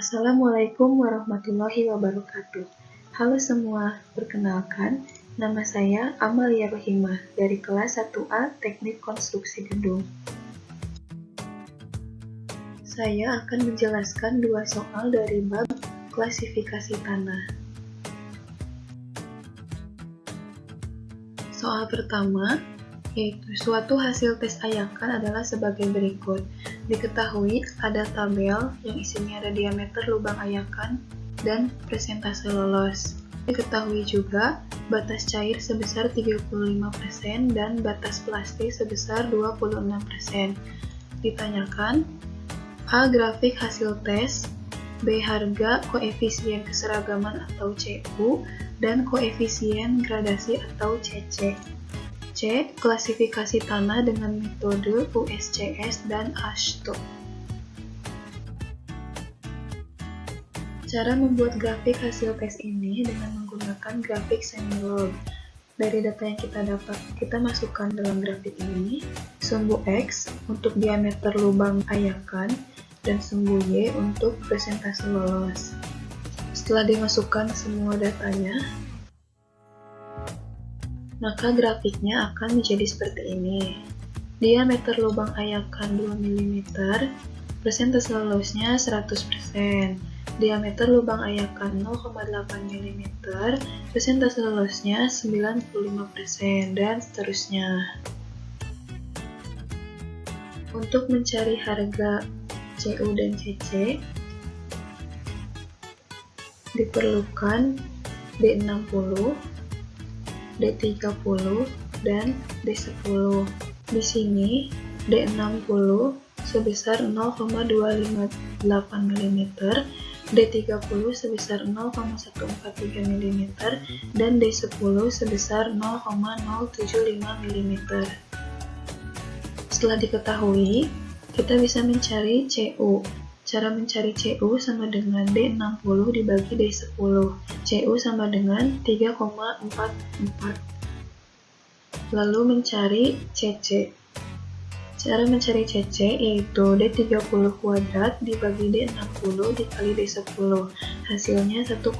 Assalamualaikum warahmatullahi wabarakatuh. Halo semua, perkenalkan, nama saya Amalia Rohimah dari kelas 1A Teknik Konstruksi Gedung. Saya akan menjelaskan dua soal dari bab klasifikasi tanah. Soal pertama, yaitu suatu hasil tes ayakan adalah sebagai berikut. Diketahui ada tabel yang isinya ada diameter lubang ayakan dan persentase lolos. Diketahui juga batas cair sebesar 35% dan batas plastik sebesar 26%. Ditanyakan A. Grafik hasil tes, B. Harga koefisien keseragaman atau CU, dan koefisien gradasi atau CC. C. Klasifikasi tanah dengan metode USCS dan AASHTO. Cara membuat grafik hasil tes ini dengan menggunakan grafik semi-log. Dari data yang kita dapat, kita masukkan dalam grafik ini sumbu X untuk diameter lubang ayakan dan sumbu Y untuk persentase lolos. Setelah dimasukkan semua datanya, maka grafiknya akan menjadi seperti ini. Diameter lubang ayakan 2 mm, persentase lolosnya 100%. Diameter lubang ayakan 0,8 mm, persentase lolosnya 95%, dan seterusnya. Untuk mencari harga CU dan CC, diperlukan D60, D30, dan D10. Di sini D60 sebesar 0,258 mm, D30 sebesar 0,143 mm, dan D10 sebesar 0,075 mm. Setelah diketahui, kita bisa mencari CU. Cara mencari CU sama dengan D60 dibagi D10. CU sama dengan 3,44. Lalu mencari CC. Cara mencari CC yaitu D30 kuadrat dibagi D60 dikali D10. Hasilnya 1,05.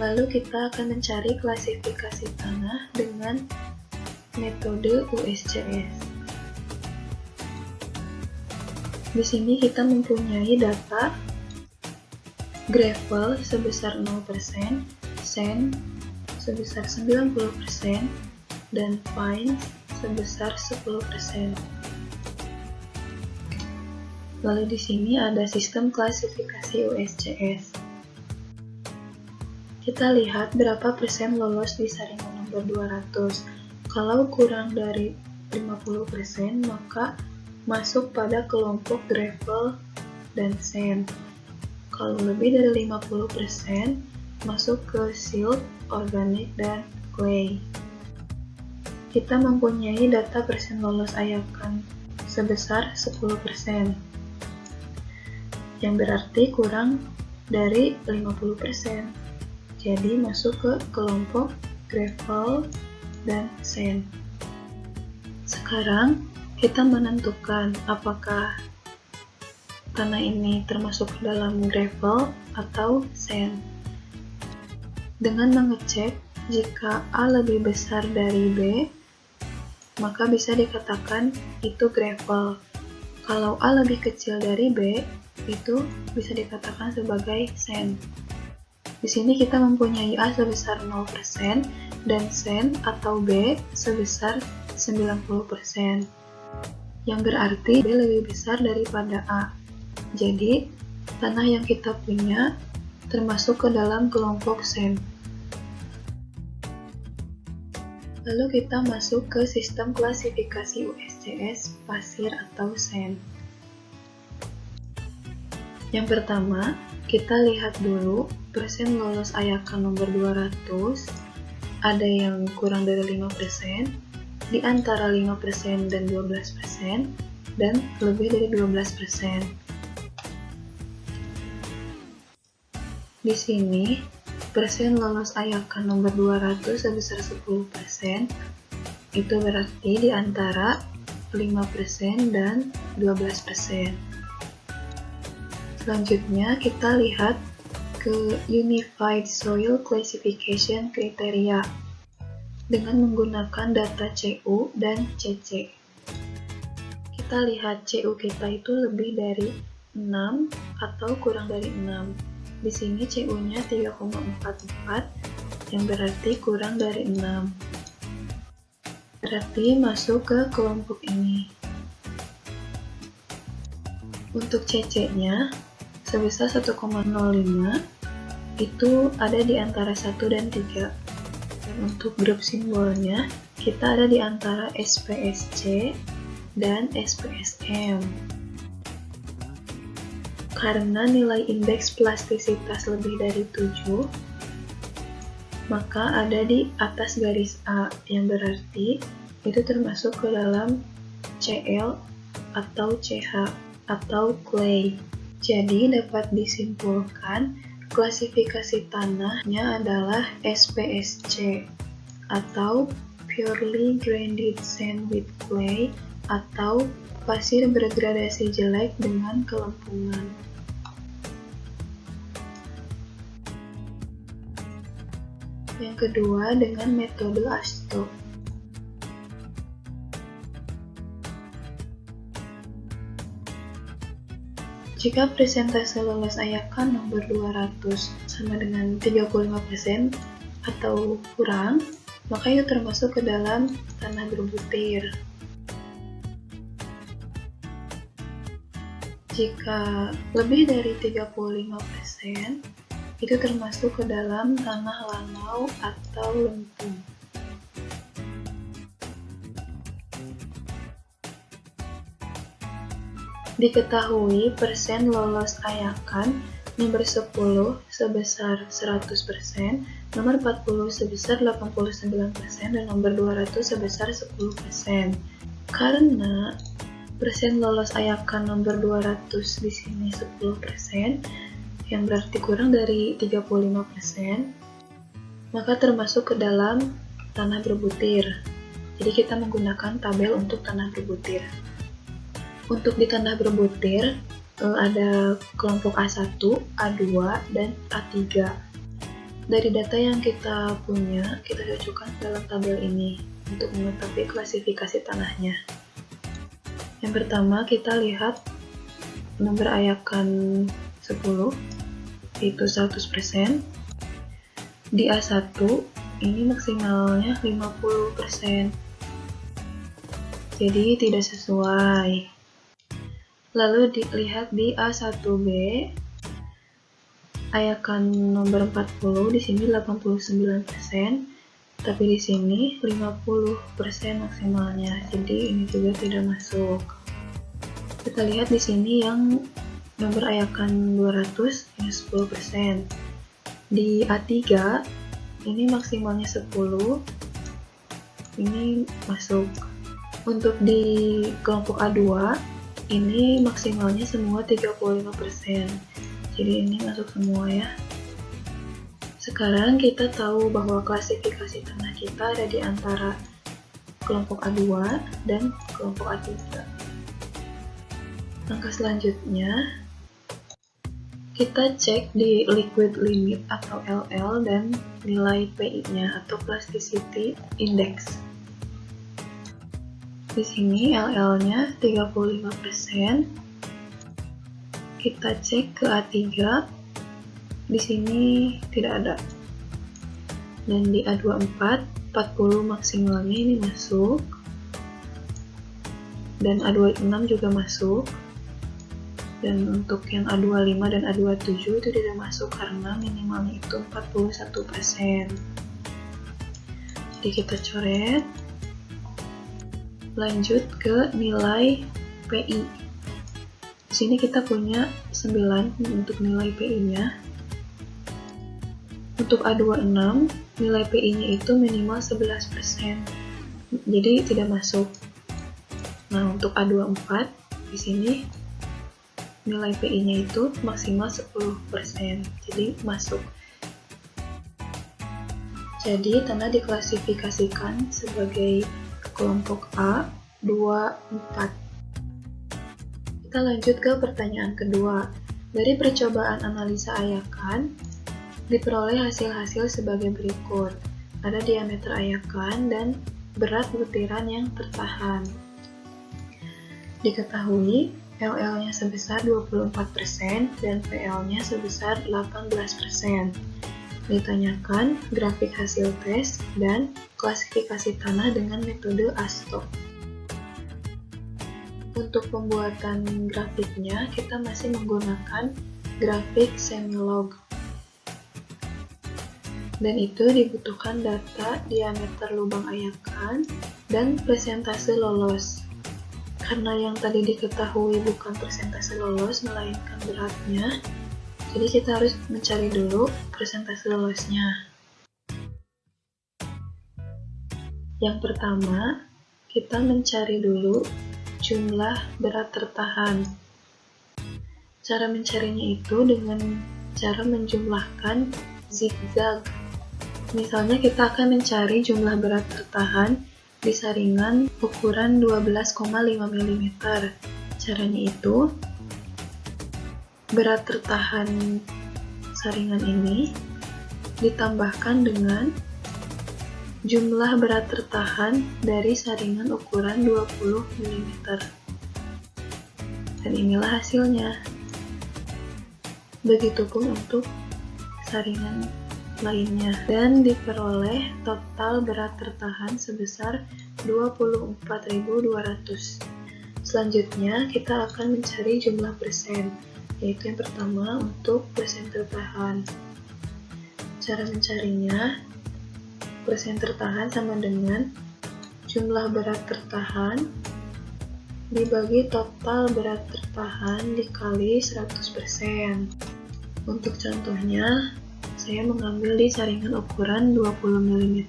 Lalu kita akan mencari klasifikasi tanah dengan metode USCS. Di sini kita mempunyai data gravel sebesar 0%, sand sebesar 90%, dan fine sebesar 10%. Lalu di sini ada sistem klasifikasi USCS. Kita lihat berapa persen lolos di saringan nomor 200. Kalau kurang dari 50%, maka masuk pada kelompok gravel dan sand. Kalau lebih dari 50%, masuk ke silt, organik, dan clay. Kita mempunyai data persen lolos ayakan sebesar 10%, yang berarti kurang dari 50%. Jadi masuk ke kelompok gravel dan sand. Sekarang kita menentukan apakah tanah ini termasuk dalam gravel atau sand. Dengan mengecek jika A lebih besar dari B, maka bisa dikatakan itu gravel. Kalau A lebih kecil dari B, itu bisa dikatakan sebagai sand. Di sini kita mempunyai A sebesar 0% dan sand atau B sebesar 90%. Yang berarti B lebih besar daripada A. Jadi, tanah yang kita punya termasuk ke dalam kelompok sand. Lalu kita masuk ke sistem klasifikasi USCS pasir atau sand. Yang pertama, kita lihat dulu persen lolos ayakan nomor 200. Ada yang kurang dari 5%, di antara 5% dan 12%, dan lebih dari 12%. Di sini, persen lolos ayakan nomor 200 sebesar 10%, itu berarti di antara 5% dan 12%. Selanjutnya kita lihat ke Unified Soil Classification Criteria dengan menggunakan data CU dan CC. Kita lihat CU kita itu lebih dari 6 atau kurang dari 6. Di sini CU-nya 3,44 yang berarti kurang dari 6. Berarti masuk ke kelompok ini. Untuk CC-nya sebesar 1,05 itu ada di antara 1 dan 3. Dan untuk grup simbolnya kita ada di antara SPSC dan SPSM. Karena nilai indeks plastisitas lebih dari 7, maka ada di atas garis A, yang berarti itu termasuk ke dalam CL atau CH atau clay. Jadi dapat disimpulkan klasifikasi tanahnya adalah SPSC atau Purely Graded Sand with Clay atau pasir bergradasi jelek dengan kelempungan. Yang kedua dengan metode ASTO. Jika persentase lolos ayakan nomor 200 sama dengan 35% atau kurang, maka itu termasuk ke dalam tanah berbutir. Jika lebih dari 35%, itu termasuk ke dalam tanah lanau atau lempung. Diketahui persen lolos ayakan nomor 10 sebesar 100%, nomor 40 sebesar 89%, dan nomor 200 sebesar 10%. Karena persen lolos ayakan nomor 200 di sini 10%, yang berarti kurang dari 35%, maka termasuk ke dalam tanah berbutir. Jadi kita menggunakan tabel untuk tanah berbutir. Untuk di tanah berbutir ada kelompok A1, A2, dan A3. Dari data yang kita punya, kita cocokkan dalam tabel ini untuk mengetahui klasifikasi tanahnya. Yang pertama kita lihat nomor ayakan 10, yaitu 100%. Di A1 ini maksimalnya 50%. Jadi tidak sesuai. Lalu dilihat di A1B, ayakan nomor 40 di sini 89%, tapi di sini 50% maksimalnya. Jadi ini juga tidak masuk. Kita lihat di sini yang nomor ayakan 200 ini 10%. Di A3 ini maksimalnya 10, ini masuk. Untuk di kelompok A2 ini maksimalnya semua 35%. Jadi ini masuk semua ya. Sekarang kita tahu bahwa klasifikasi tanah kita ada di antara kelompok A2 dan kelompok A3. Langkah selanjutnya, kita cek di liquid limit atau LL dan nilai PI-nya atau plasticity index. Di sini LL-nya 35%. Kita cek ke A3. Di sini tidak ada. Dan di A24 40 maksimalnya ini masuk. Dan A26 juga masuk. Dan untuk yang A25 dan A27 itu tidak masuk karena minimalnya itu 41%. Jadi kita coret. Lanjut ke nilai PI. Di sini kita punya 9 untuk nilai PI-nya. Untuk A26, nilai PI-nya itu minimal 11%. Jadi tidak masuk. Nah, untuk A24 di sini nilai PI-nya itu maksimal 10%. Jadi masuk. Jadi tanah diklasifikasikan sebagai kelompok A 2, 4. Kita lanjut ke pertanyaan kedua. Dari percobaan analisa ayakan, diperoleh hasil-hasil sebagai berikut. Ada diameter ayakan dan berat butiran yang tertahan. Diketahui LL-nya sebesar 24% dan PL-nya sebesar 18%. Ditanyakan grafik hasil tes dan klasifikasi tanah dengan metode ASTO. Untuk pembuatan grafiknya, kita masih menggunakan grafik semilog. Dan itu dibutuhkan data diameter lubang ayakan dan persentase lolos. Karena yang tadi diketahui bukan persentase lolos, melainkan beratnya, jadi kita harus mencari dulu persentase lolosnya. Yang pertama, kita mencari dulu jumlah berat tertahan. Cara mencarinya itu dengan cara menjumlahkan zigzag. Misalnya kita akan mencari jumlah berat tertahan di saringan ukuran 12,5 mm. Caranya itu, berat tertahan saringan ini ditambahkan dengan jumlah berat tertahan dari saringan ukuran 20 mm. Dan inilah hasilnya. Begitupun untuk saringan lainnya. Dan diperoleh total berat tertahan sebesar 24.200. Selanjutnya kita akan mencari jumlah persen, yaitu yang pertama untuk persen tertahan. Cara mencarinya, persen tertahan sama dengan jumlah berat tertahan dibagi total berat tertahan dikali 100%. Untuk contohnya, saya mengambil di saringan ukuran 20 mm.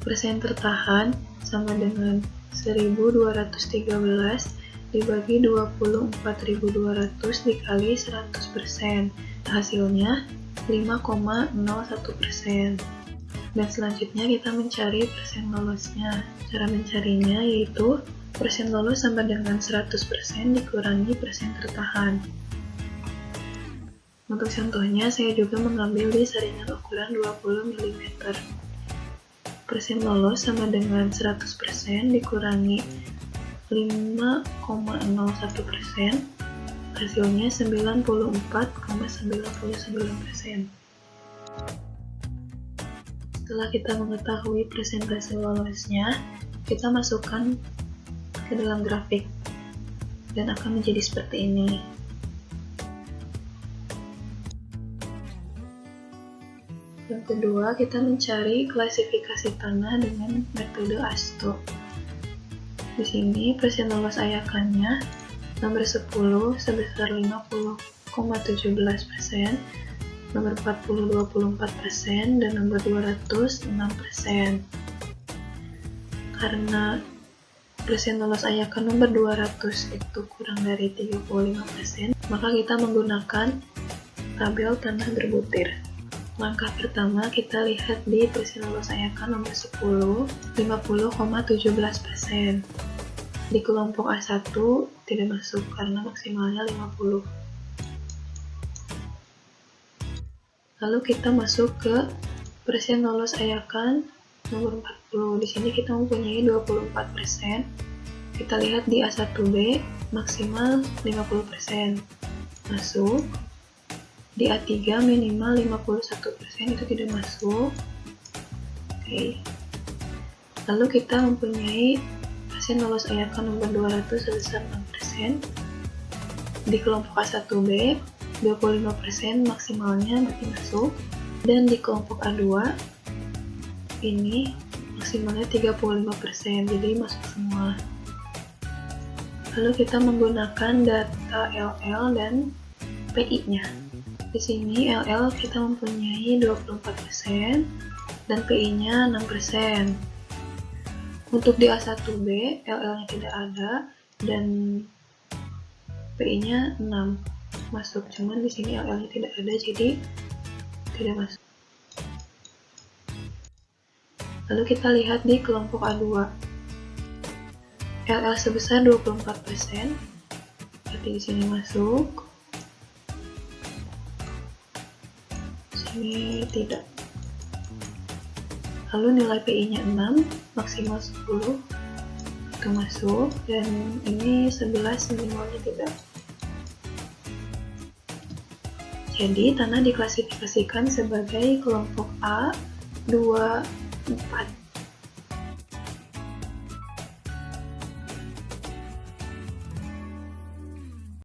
Persen tertahan sama dengan 1213 dibagi 24.200 dikali 100%. Hasilnya 5,01%. Dan selanjutnya kita mencari persen lolosnya. Cara mencarinya yaitu persen lolos sama dengan 100% dikurangi persen tertahan. Untuk contohnya, saya juga mengambil di saringan ukuran 20 mm. Persen lolos sama dengan 100% dikurangi 5,01%, hasilnya 94,99%. Setelah kita mengetahui persentase lolosnya, kita masukkan ke dalam grafik dan akan menjadi seperti ini. Yang kedua, kita mencari klasifikasi tanah dengan metode ASTO. Di sini persen lolos ayakannya nomor 10 sebesar 50,17%, nomor 40 24%, dan nomor 200 6%. Karena persen lolos ayakan nomor 200 itu kurang dari 35%, maka kita menggunakan tabel tanah berbutir. Langkah pertama, kita lihat di persen lolos ayakan nomor 10, 50,17%. Di kelompok A1 tidak masuk karena maksimalnya 50. Lalu kita masuk ke persen lolos ayakan nomor 40. Di sini kita mempunyai 24%. Kita lihat di A1B maksimal 50%. Masuk. Di A3 minimal 51%, itu tidak masuk. Oke. Lalu kita mempunyai persen lolos ayakan nomor 200 sebesar 6%. Di kelompok A1B 25% maksimalnya berarti masuk, dan di kelompok A2 ini maksimalnya 35%, jadi masuk semua. Lalu kita menggunakan data LL dan PI-nya. Di sini LL kita mempunyai 24% dan PI-nya 6%. Untuk di A1B LL-nya tidak ada dan PI-nya 6. Masuk, cuman di sini LL-nya tidak ada, jadi tidak masuk. Lalu kita lihat di kelompok A2. LL sebesar 24%. Berarti di sini masuk. Sini tidak. Lalu nilai PI-nya 6, maksimal 10. Itu masuk. Dan ini 11, minimalnya tidak. Jadi tanah diklasifikasikan sebagai kelompok A, 2, 4.